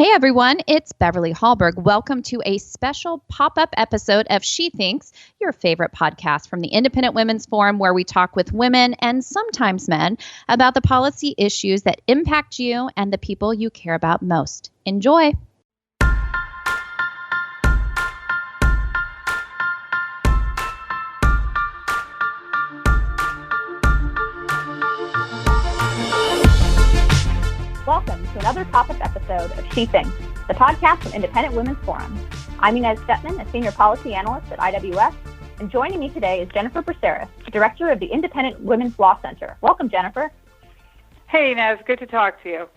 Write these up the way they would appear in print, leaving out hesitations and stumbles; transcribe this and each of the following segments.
Hey everyone, it's Beverly Hallberg. Welcome to a special pop-up episode of She Thinks, your favorite podcast from the Independent Women's Forum, where we talk with women and sometimes men about the policy issues that impact you and the people you care about most. Enjoy. Welcome to another pop-up episode of She Thinks, the podcast from Independent Women's Forum. I'm Inez Stepman, a senior policy analyst at IWS, and joining me today is Jennifer Braceras, director of the Independent Women's Law Center. Welcome, Jennifer. Hey, Inez. Good to talk to you.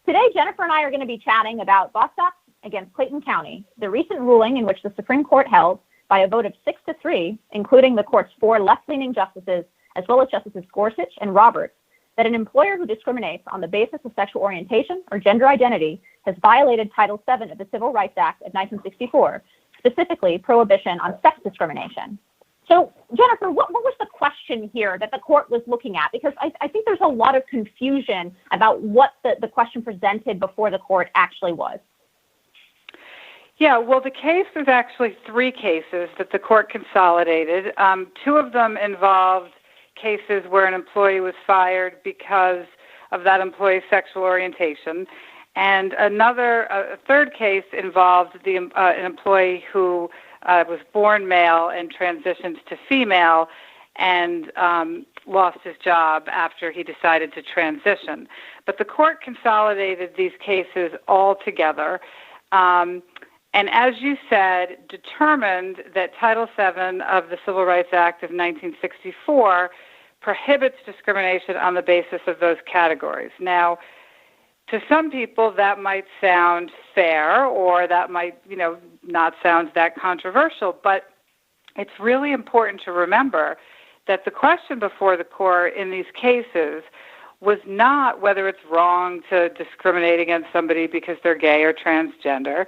Today, Jennifer and I are going to be chatting about Bostock against Clayton County, the recent ruling in which the Supreme Court held by a vote of 6-3, including the court's 4 left-leaning justices, as well as Justices Gorsuch and Roberts, that an employer who discriminates on the basis of sexual orientation or gender identity has violated Title VII of the Civil Rights Act of 1964, specifically prohibition on sex discrimination. So, Jennifer, what was the question here that the court was looking at? Because I think there's a lot of confusion about what the question presented before the court actually was. Yeah, well, the case was actually 3 cases that the court consolidated. 2 of them involved cases where an employee was fired because of that employee's sexual orientation. And a third case involved an employee who was born male and transitioned to female and lost his job after he decided to transition. But the court consolidated these cases all together. And as you said, determined that Title VII of the Civil Rights Act of 1964 prohibits discrimination on the basis of those categories. Now, to some people, that might sound fair, or that might, not sound that controversial, but it's really important to remember that the question before the court in these cases was not whether it's wrong to discriminate against somebody because they're gay or transgender,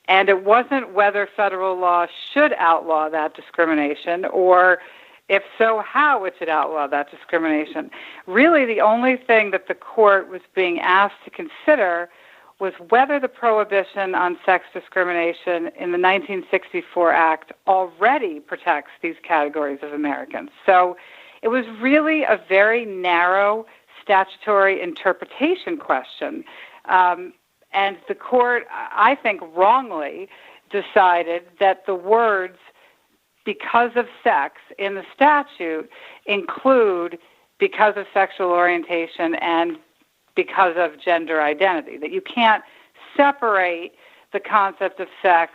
and it wasn't whether federal law should outlaw that discrimination, or if so, how it should outlaw that discrimination. Really, the only thing that the court was being asked to consider was whether the prohibition on sex discrimination in the 1964 Act already protects these categories of Americans. So it was really a very narrow statutory interpretation question. And the court, I think, wrongly decided that the words "because of sex" in the statute include because of sexual orientation and because of gender identity, that you can't separate the concept of sex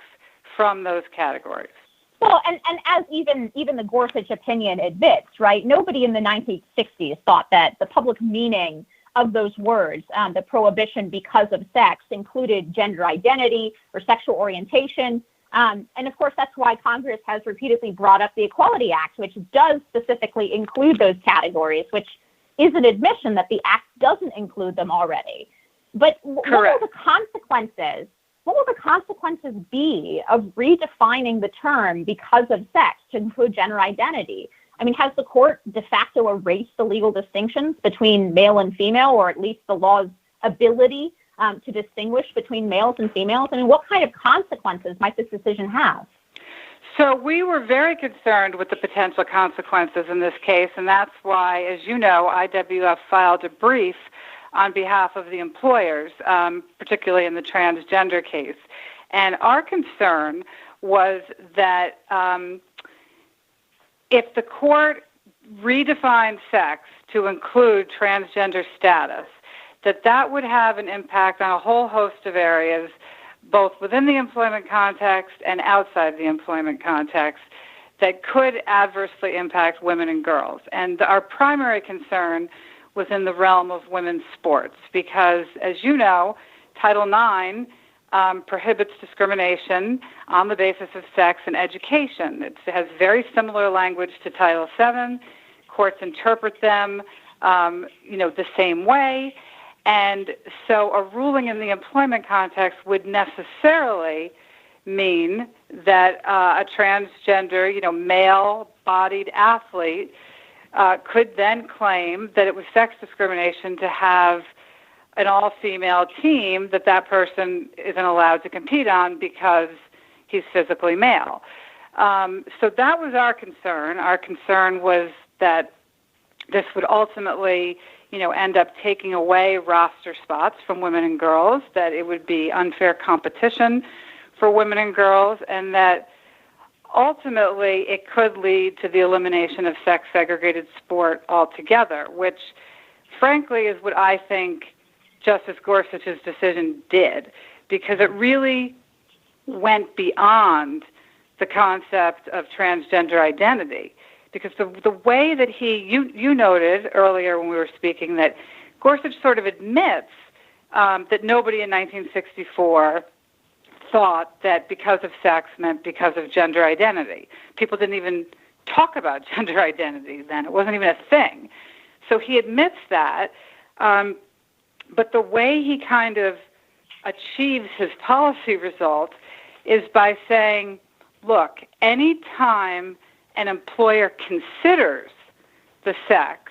from those categories. Well, and as even the Gorsuch opinion admits, right, nobody in the 1960s thought that the public meaning of those words, the prohibition because of sex, included gender identity or sexual orientation. And of course, that's why Congress has repeatedly brought up the Equality Act, which does specifically include those categories, which is an admission that the Act doesn't include them already. But what will the consequences be of redefining the term because of sex to include gender identity? I mean, has the court de facto erased the legal distinctions between male and female, or at least the law's ability to distinguish between males and females? I mean, what kind of consequences might this decision have? So we were very concerned with the potential consequences in this case, and that's why, as you know, IWF filed a brief on behalf of the employers, particularly in the transgender case. And our concern was that if the court redefined sex to include transgender status, that would have an impact on a whole host of areas, both within the employment context and outside the employment context, that could adversely impact women and girls. And our primary concern was in the realm of women's sports because, as you know, Title IX prohibits discrimination on the basis of sex in education. It has very similar language to Title VII. Courts interpret them, the same way. And so a ruling in the employment context would necessarily mean that a transgender, male-bodied athlete could then claim that it was sex discrimination to have an all-female team that person isn't allowed to compete on because he's physically male. So that was our concern. Our concern was that this would ultimately, end up taking away roster spots from women and girls, that it would be unfair competition for women and girls, and that ultimately it could lead to the elimination of sex-segregated sport altogether, which frankly is what I think Justice Gorsuch's decision did, because it really went beyond the concept of transgender identity. Because the way that you noted earlier when we were speaking that Gorsuch sort of admits that nobody in 1964 thought that because of sex meant because of gender identity. People didn't even talk about gender identity then. It wasn't even a thing. So he admits that, but the way he kind of achieves his policy results is by saying, look, any time an employer considers the sex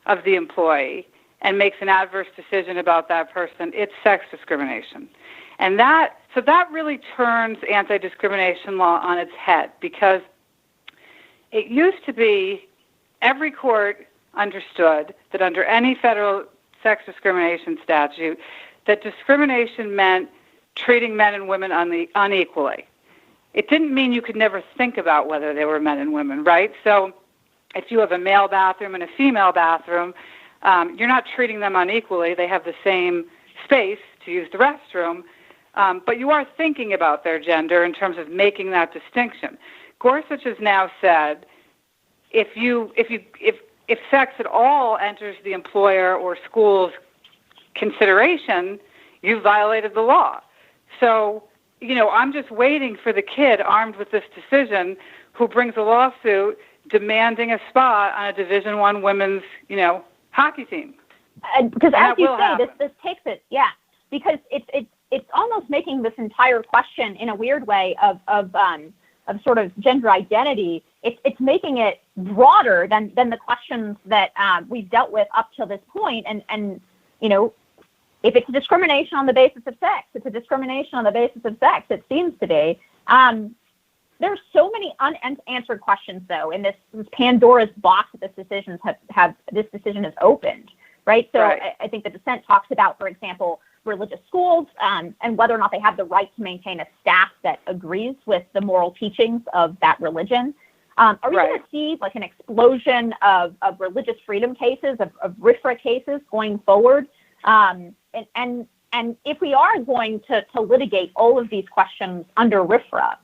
of the employee and makes an adverse decision about that person, it's sex discrimination. And that really turns anti-discrimination law on its head, because it used to be every court understood that under any federal sex discrimination statute, that discrimination meant treating men and women unequally. It didn't mean you could never think about whether they were men and women, right? So if you have a male bathroom and a female bathroom, you're not treating them unequally. They have the same space to use the restroom, but you are thinking about their gender in terms of making that distinction. Gorsuch has now said if sex at all enters the employer or school's consideration, you've violated the law. So, I'm just waiting for the kid armed with this decision who brings a lawsuit demanding a spot on a Division I women's, hockey team. Because as you say, this takes it, because it's almost making this entire question in a weird way of sort of gender identity. It's making it broader than the questions that we've dealt with up till this point, and if it's discrimination on the basis of sex, it's a discrimination on the basis of sex, it seems to be. There's so many unanswered questions, though, in this Pandora's box that this decision has opened, right? So right. I think the dissent talks about, for example, religious schools and whether or not they have the right to maintain a staff that agrees with the moral teachings of that religion. Are we going to see like an explosion of religious freedom cases, of RFRA cases going forward? And if we are going to litigate all of these questions under RFRA,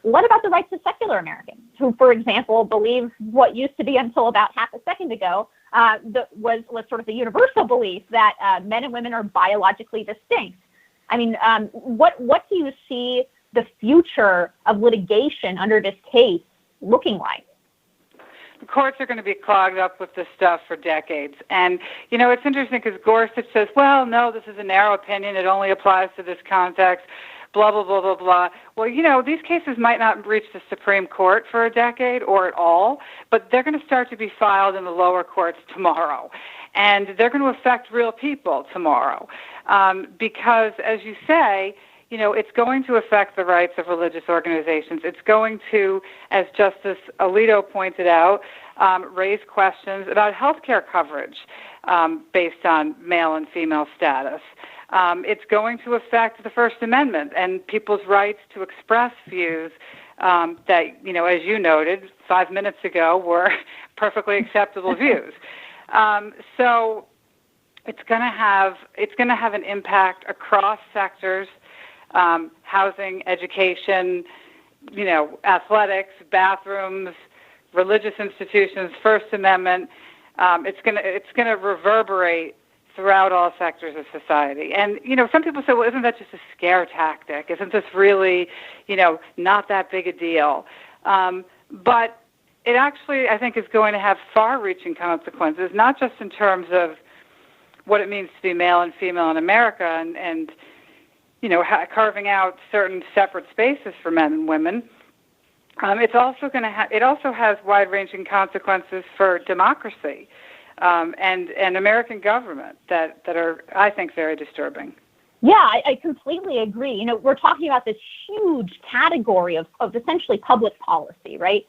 what about the rights of secular Americans who, for example, believe what used to be until about half a second ago was sort of the universal belief that men and women are biologically distinct? I mean, what do you see the future of litigation under this case looking like? The courts are going to be clogged up with this stuff for decades. And, it's interesting because Gorsuch says, well, no, this is a narrow opinion. It only applies to this context, blah, blah, blah, blah, blah. Well, these cases might not reach the Supreme Court for a decade or at all, but they're going to start to be filed in the lower courts tomorrow. And they're going to affect real people tomorrow. Because, as you say, it's going to affect the rights of religious organizations. It's going to, as Justice Alito pointed out, raise questions about health care coverage based on male and female status. It's going to affect the First Amendment and people's rights to express views that, as you noted 5 minutes ago, were perfectly acceptable views. So it's going to have an impact across sectors. Housing, education, athletics, bathrooms, religious institutions, First Amendment. It's going to reverberate throughout all sectors of society. And some people say, well, isn't that just a scare tactic? Isn't this really, not that big a deal? But it actually, I think, is going to have far-reaching consequences, not just in terms of what it means to be male and female in America, and carving out certain separate spaces for men and women. It also has wide-ranging consequences for democracy. and American government that are, I think, very disturbing. Yeah, I completely agree. You know, we're talking about this huge category of essentially public policy, right?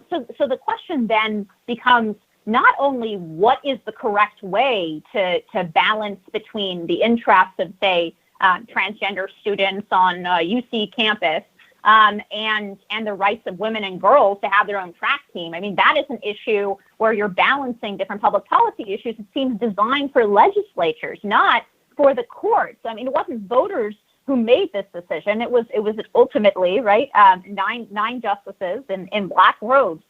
So the question then becomes not only what is the correct way to balance between the interests of, say, transgender students on UC campus and the rights of women and girls to have their own track team. I mean, that is an issue where you're balancing different public policy issues. It seems designed for legislatures, not for the courts. I mean, it wasn't voters who made this decision. It was ultimately, right, nine justices in black robes.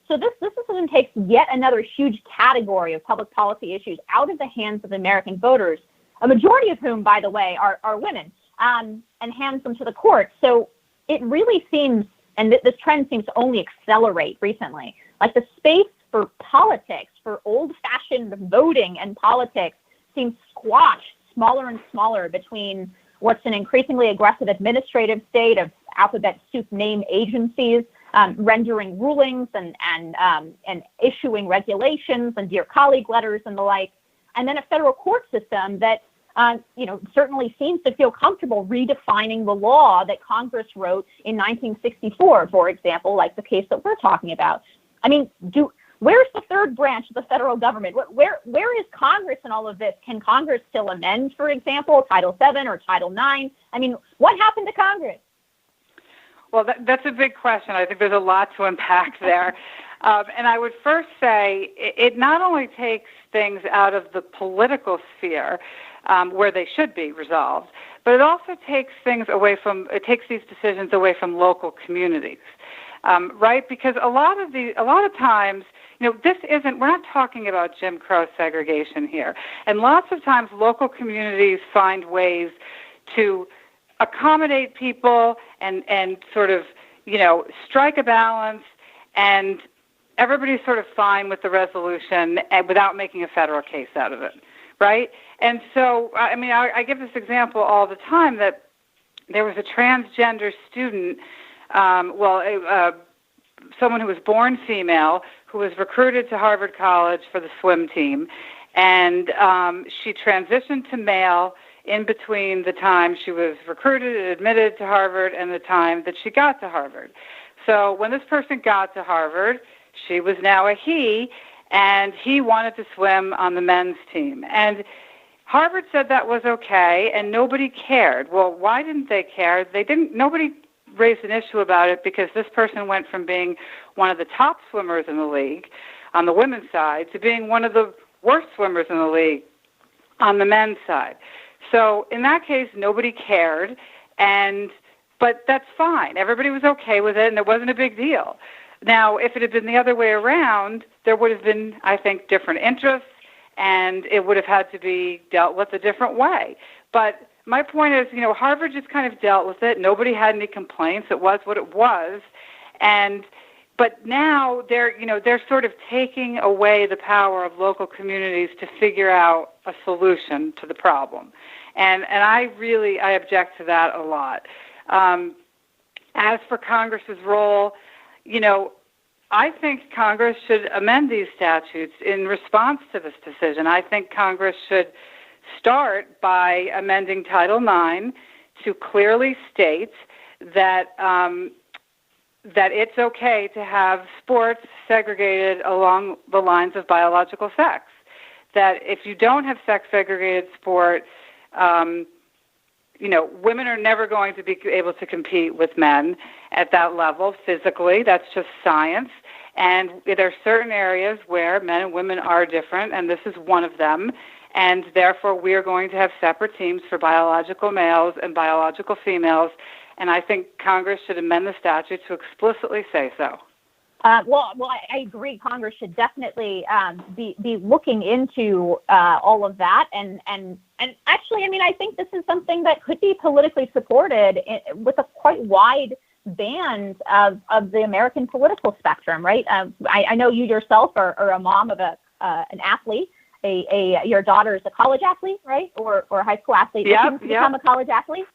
So this decision takes yet another huge category of public policy issues out of the hands of American voters, a majority of whom, by the way, are women, and hands them to the courts. So it really seems, and this trend seems to only accelerate recently, like the space for politics, for old-fashioned voting and politics, seems squashed smaller and smaller between what's an increasingly aggressive administrative state of alphabet soup name agencies rendering rulings and issuing regulations and dear colleague letters and the like, and then a federal court system that certainly seems to feel comfortable redefining the law that Congress wrote in 1964, for example, like the case that we're talking about. I mean, where's the third branch of the federal government? Where is Congress in all of this? Can Congress still amend, for example, Title VII or Title IX? I mean, what happened to Congress? Well, that's a big question. I think there's a lot to unpack there. And I would first say it not only takes things out of the political sphere where they should be resolved, but it also takes these decisions away from local communities, right? Because a lot of times, we're not talking about Jim Crow segregation here. And lots of times local communities find ways to accommodate people and sort of, strike a balance, and everybody's sort of fine with the resolution without making a federal case out of it, right? And so, I give this example all the time that there was a transgender student, someone who was born female, who was recruited to Harvard College for the swim team, and she transitioned to male in between the time she was recruited and admitted to Harvard and the time that she got to Harvard. So when this person got to Harvard, she was now a he, and he wanted to swim on the men's team. And Harvard said that was okay, and nobody cared. Well, why didn't they care? Nobody raised an issue about it because this person went from being one of the top swimmers in the league on the women's side to being one of the worst swimmers in the league on the men's side. So in that case, nobody cared, but that's fine. Everybody was okay with it, and it wasn't a big deal. Now, if it had been the other way around, there would have been, I think, different interests, and it would have had to be dealt with a different way. But my point is, Harvard just kind of dealt with it. Nobody had any complaints. It was what it was. But now they're sort of taking away the power of local communities to figure out a solution to the problem. And I object to that a lot. As for Congress's role, I think Congress should amend these statutes in response to this decision. I think Congress should start by amending Title IX to clearly state that it's okay to have sports segregated along the lines of biological sex. That if you don't have sex-segregated sport, women are never going to be able to compete with men at that level physically. That's just science. And there are certain areas where men and women are different, and this is one of them. And therefore, we are going to have separate teams for biological males and biological females. And I think Congress should amend the statute to explicitly say so. Well, I agree. Congress should definitely be looking into all of that, and actually, I think this is something that could be politically supported with a quite wide band of the American political spectrum, right? I know you yourself are a mom of an athlete. Your daughter is a college athlete, right, or a high school athlete. Yeah, become a college athlete.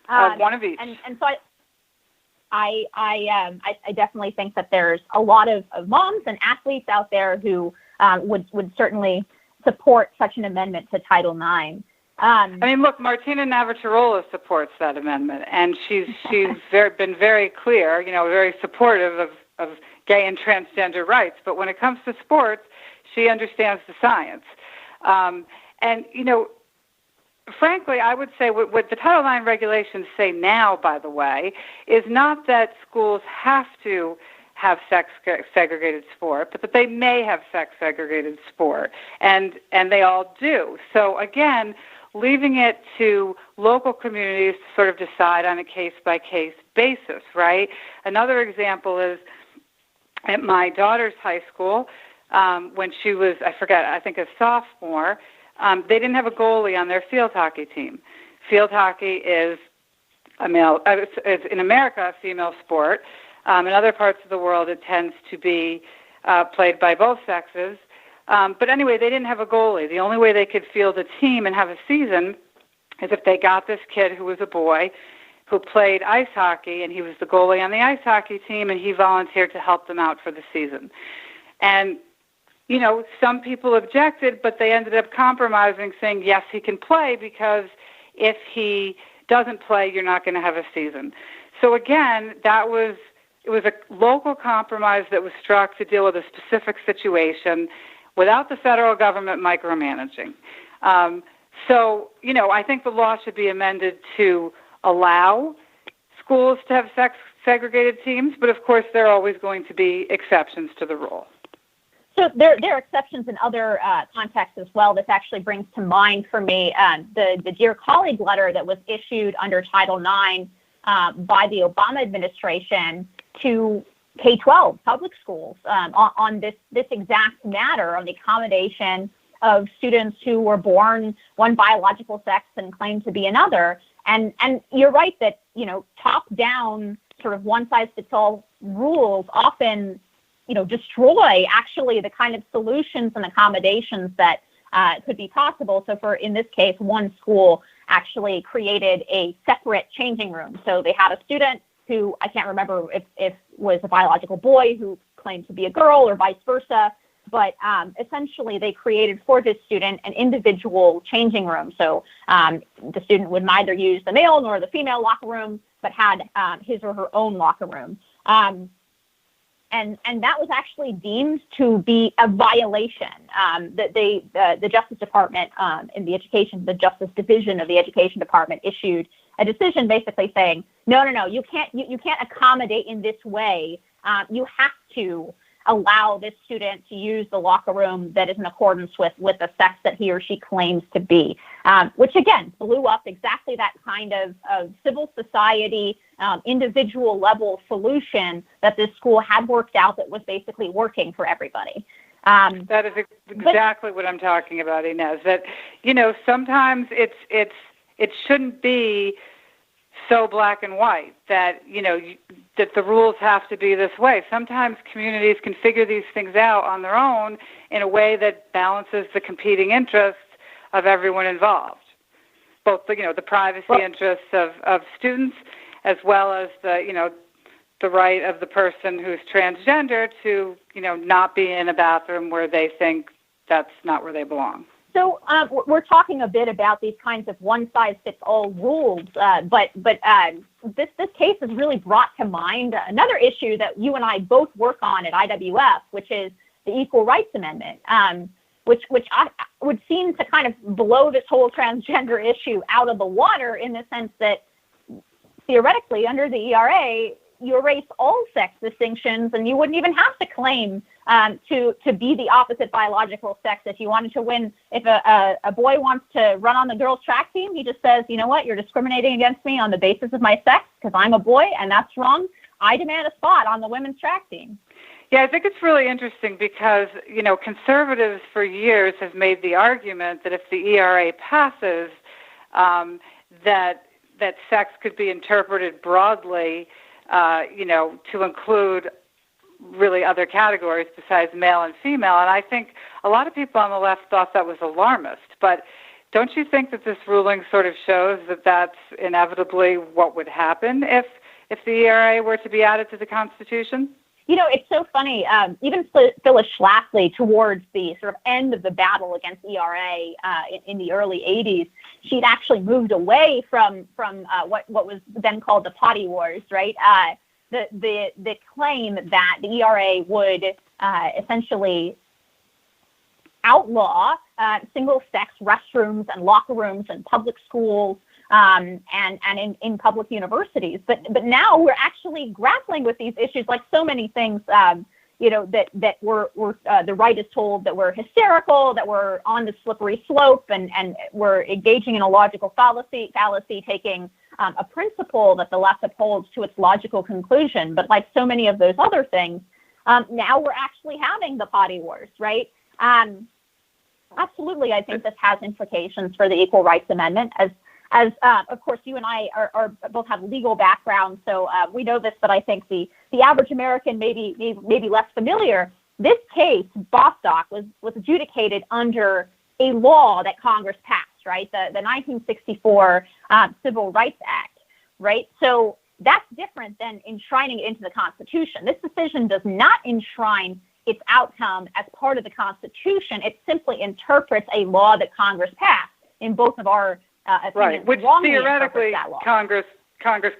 One of each. And so I definitely think that there's a lot of moms and athletes out there who would certainly support such an amendment to Title IX. Look, Martina Navratilova supports that amendment, and she's been very clear, very supportive of gay and transgender rights. But when it comes to sports, she understands the science. Frankly, I would say what the Title IX regulations say now, by the way, is not that schools have to have sex-segregated sport, but that they may have sex-segregated sport, and they all do. So again, leaving it to local communities to sort of decide on a case-by-case basis, right? Another example is at my daughter's high school, when she was, I think a sophomore, they didn't have a goalie on their field hockey team. Field hockey is it's in America a female sport. In other parts of the world, it tends to be played by both sexes. But anyway, they didn't have a goalie. The only way they could field a team and have a season is if they got this kid who was a boy who played ice hockey, and he was the goalie on the ice hockey team, and he volunteered to help them out for the season. And some people objected, but they ended up compromising, saying, yes, he can play, because if he doesn't play, you're not going to have a season. So again, it was a local compromise that was struck to deal with a specific situation without the federal government micromanaging. I think the law should be amended to allow schools to have sex-segregated teams, but of course there are always going to be exceptions to the rule. So there are exceptions in other contexts as well. This actually brings to mind for me the Dear Colleague letter that was issued under Title IX by the Obama administration to K-12 public schools on this exact matter, on the accommodation of students who were born one biological sex and claim to be another. And you're right that, top-down sort of one-size-fits-all rules often destroy actually the kind of solutions and accommodations that could be possible. So in this case, one school actually created a separate changing room. So they had a student who, I can't remember if was a biological boy who claimed to be a girl or vice versa, but essentially they created for this student an individual changing room. So the student would neither use the male nor the female locker room, but had his or her own locker room. And that was actually deemed to be a violation. The Justice Department in the Justice Division of the Education Department issued a decision basically saying, no, you can't accommodate in this way. You have to allow this student to use the locker room that is in accordance with the sex that he or she claims to be, which again blew up exactly that kind of civil society, individual level solution that this school had worked out that was basically working for everybody. That is exactly what I'm talking about, Inez. That sometimes it shouldn't be so black and white that that the rules have to be this way. Sometimes communities can figure these things out on their own in a way that balances the competing interests of everyone involved, both the privacy interests of students as well as the right of the person who's transgender to not be in a bathroom where they think that's not where they belong. So we're talking a bit about these kinds of one-size-fits-all rules, but this case has really brought to mind another issue that you and I both work on at IWF, which is the Equal Rights Amendment, which I would seem to kind of blow this whole transgender issue out of the water in the sense that theoretically under the ERA, you erase all sex distinctions and you wouldn't even have to claim to be the opposite biological sex if you wanted to win. If a boy wants to run on the girls' track team, he just says, you know what, you're discriminating against me on the basis of my sex because I'm a boy and that's wrong. I demand a spot on the women's track team. Yeah, I think it's really interesting because, conservatives for years have made the argument that if the ERA passes, that sex could be interpreted broadly, to include really other categories besides male and female. And I think a lot of people on the left thought that was alarmist. But don't you think that this ruling sort of shows that that's inevitably what would happen if the ERA were to be added to the Constitution? It's so funny. Even Phyllis Schlafly, towards the sort of end of the battle against ERA in the early 80s, she'd actually moved away from what was then called the potty wars, right? The claim that the ERA would essentially outlaw single-sex restrooms and locker rooms in public schools and in public universities. But now we're actually grappling with these issues, like so many things, that we're the right is told that we're hysterical, that we're on the slippery slope, and we're engaging in a logical fallacy, taking a principle that the left upholds to its logical conclusion. But like so many of those other things, now we're actually having the potty wars, right? Absolutely, I think this has implications for the Equal Rights Amendment. As of course, you and I are both have legal backgrounds, so we know this, but I think the average American may be less familiar. This case, Bostock, was adjudicated under a law that Congress passed, right? The 1964 Civil Rights Act, right? So that's different than enshrining it into the Constitution. This decision does not enshrine its outcome as part of the Constitution. It simply interprets a law that Congress passed. In both of our right, which theoretically Congress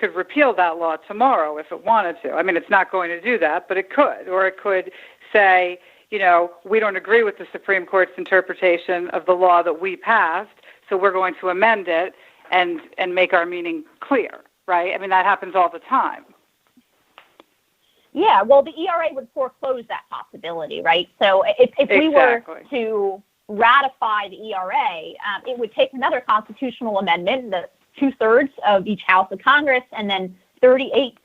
could repeal that law tomorrow if it wanted to. I mean, it's not going to do that, but it could. Or it could say, we don't agree with the Supreme Court's interpretation of the law that we passed, so we're going to amend it and make our meaning clear, right? I mean, that happens all the time. Yeah, well, the ERA would foreclose that possibility, right? So if we were to ratify the ERA, it would take another constitutional amendment, the 2/3 of each house of Congress, and then 38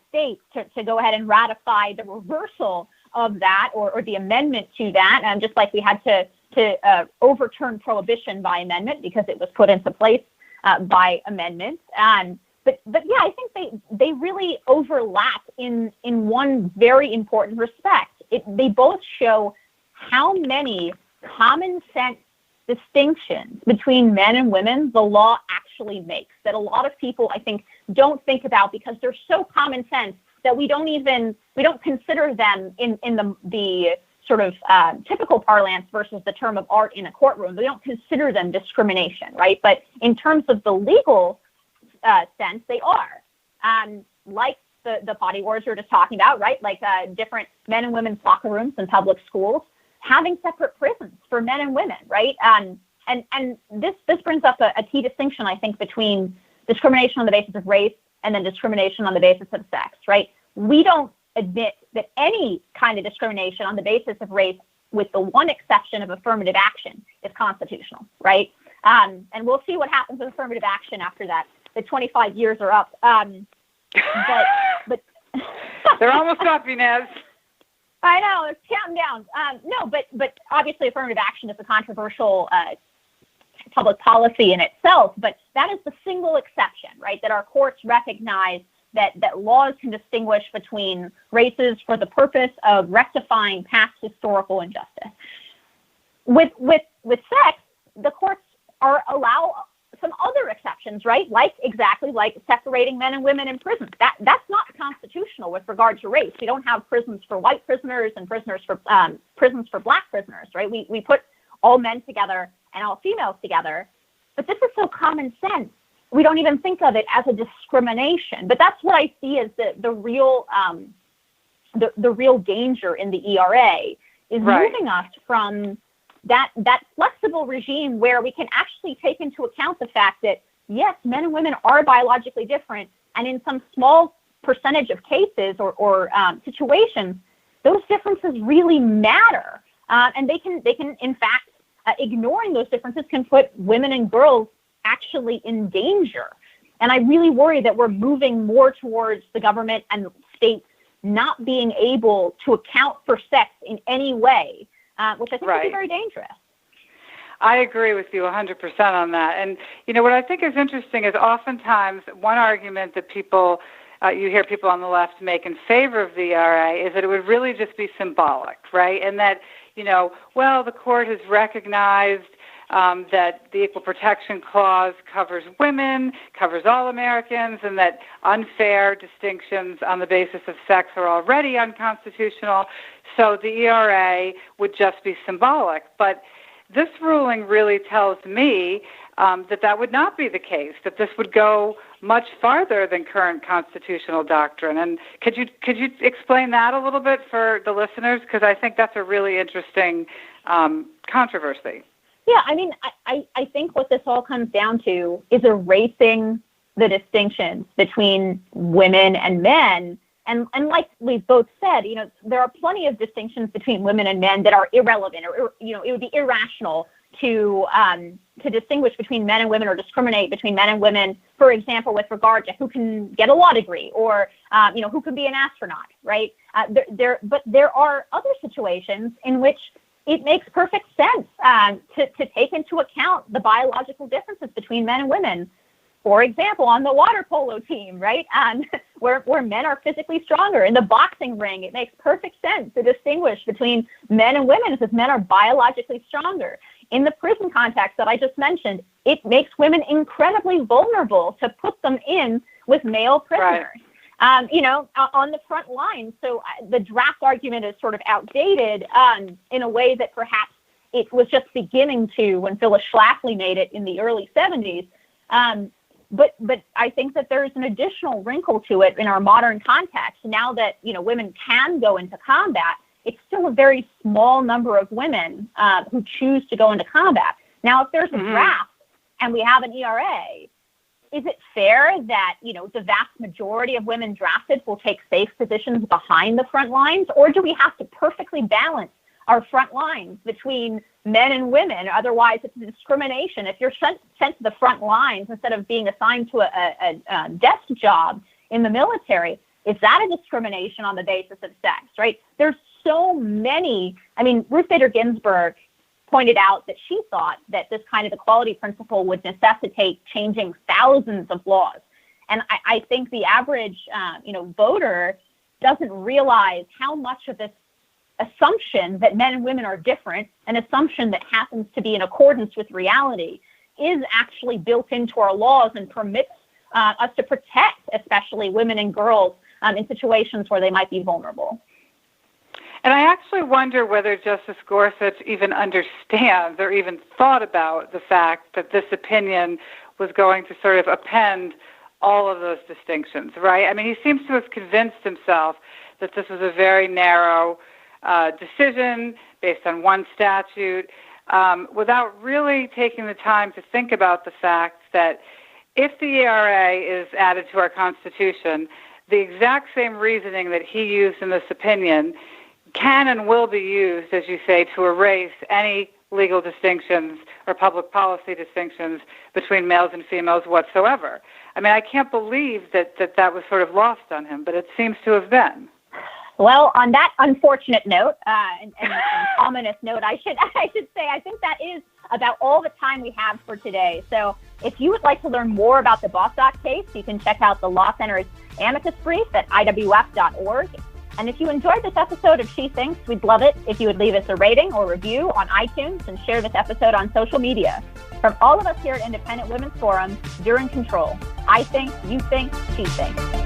states to go ahead and ratify the reversal of that or the amendment to that, just like we had to overturn prohibition by amendment because it was put into place by amendment. But yeah, I think they really overlap in one very important respect. They both show how many common sense distinctions between men and women the law actually makes, that a lot of people, I think, don't think about because they're so common sense that we don't consider them in the sort of typical parlance versus the term of art in a courtroom. We don't consider them discrimination, right? But in terms of the legal sense, they are. Like the potty wars we were just talking about, right? Like different men and women's locker rooms in public schools, having separate prisons for men and women, right? And this brings up a key distinction, I think, between discrimination on the basis of race and then discrimination on the basis of sex, right? We don't admit that any kind of discrimination on the basis of race, with the one exception of affirmative action, is constitutional, right? And we'll see what happens with affirmative action after that. The 25 years are up. But they're almost up, Inez. I know, it's counting down. No, but obviously affirmative action is a controversial public policy in itself, but that is the single exception, right? That our courts recognize that laws can distinguish between races for the purpose of rectifying past historical injustice. With sex, the courts allow some other exceptions, right? Like separating men and women in prisons. That's not constitutional with regard to race. We don't have prisons for white prisoners and prisons for black prisoners, right? We put all men together and all females together. But this is so common sense. We don't even think of it as a discrimination. But that's what I see as the real danger in the ERA is moving us from that flexible regime where we can actually take into account the fact that, yes, men and women are biologically different, and in some small percentage of cases or situations, those differences really matter. And they can, in fact, ignoring those differences can put women and girls actually in danger. And I really worry that we're moving more towards the government and states not being able to account for sex in any way, which I think would be very dangerous. I agree with you 100% on that. And, what I think is interesting is oftentimes one argument that people, you hear people on the left make in favor of the ERA is that it would really just be symbolic, right? And that, the court has recognized that the Equal Protection Clause covers women, covers all Americans, and that unfair distinctions on the basis of sex are already unconstitutional. So the ERA would just be symbolic. But this ruling really tells me that would not be the case, that this would go much farther than current constitutional doctrine. And could you explain that a little bit for the listeners? Because I think that's a really interesting controversy. Yeah, I mean, I think what this all comes down to is erasing the distinctions between women and men. And like we've both said, there are plenty of distinctions between women and men that are irrelevant, or it would be irrational to distinguish between men and women or discriminate between men and women, for example, with regard to who can get a law degree or who can be an astronaut, right? But there are other situations in which it makes perfect sense to take into account the biological differences between men and women. For example, on the water polo team, right, where men are physically stronger. In the boxing ring, it makes perfect sense to distinguish between men and women because men are biologically stronger. In the prison context that I just mentioned, it makes women incredibly vulnerable to put them in with male prisoners. Right. On the front line. So the draft argument is sort of outdated in a way that perhaps it was just beginning to when Phyllis Schlafly made it in the early 70s. But I think that there's an additional wrinkle to it in our modern context. Now that, women can go into combat, it's still a very small number of women who choose to go into combat. Now, if there's a draft and we have an ERA, is it fair that, the vast majority of women drafted will take safe positions behind the front lines? Or do we have to perfectly balance our front lines between men and women? Otherwise, it's a discrimination. If you're sent to the front lines instead of being assigned to a desk job in the military, is that a discrimination on the basis of sex, right? There's so many. I mean, Ruth Bader Ginsburg pointed out that she thought that this kind of equality principle would necessitate changing thousands of laws. And I think the average, voter doesn't realize how much of this assumption that men and women are different, an assumption that happens to be in accordance with reality, is actually built into our laws and permits us to protect, especially women and girls, in situations where they might be vulnerable. And I actually wonder whether Justice Gorsuch even understands or even thought about the fact that this opinion was going to sort of append all of those distinctions, right? I mean, he seems to have convinced himself that this was a very narrow decision based on one statute, without really taking the time to think about the fact that if the ERA is added to our Constitution, the exact same reasoning that he used in this opinion can and will be used, as you say, to erase any legal distinctions or public policy distinctions between males and females whatsoever. I mean, I can't believe that was sort of lost on him, but it seems to have been. Well, on that unfortunate note, and ominous note, I should say, I think that is about all the time we have for today. So if you would like to learn more about the Bostock case, you can check out the Law Center's amicus brief at iwf.org. And if you enjoyed this episode of She Thinks, we'd love it if you would leave us a rating or review on iTunes and share this episode on social media. From all of us here at Independent Women's Forum, you're in control. I think, you think, she thinks.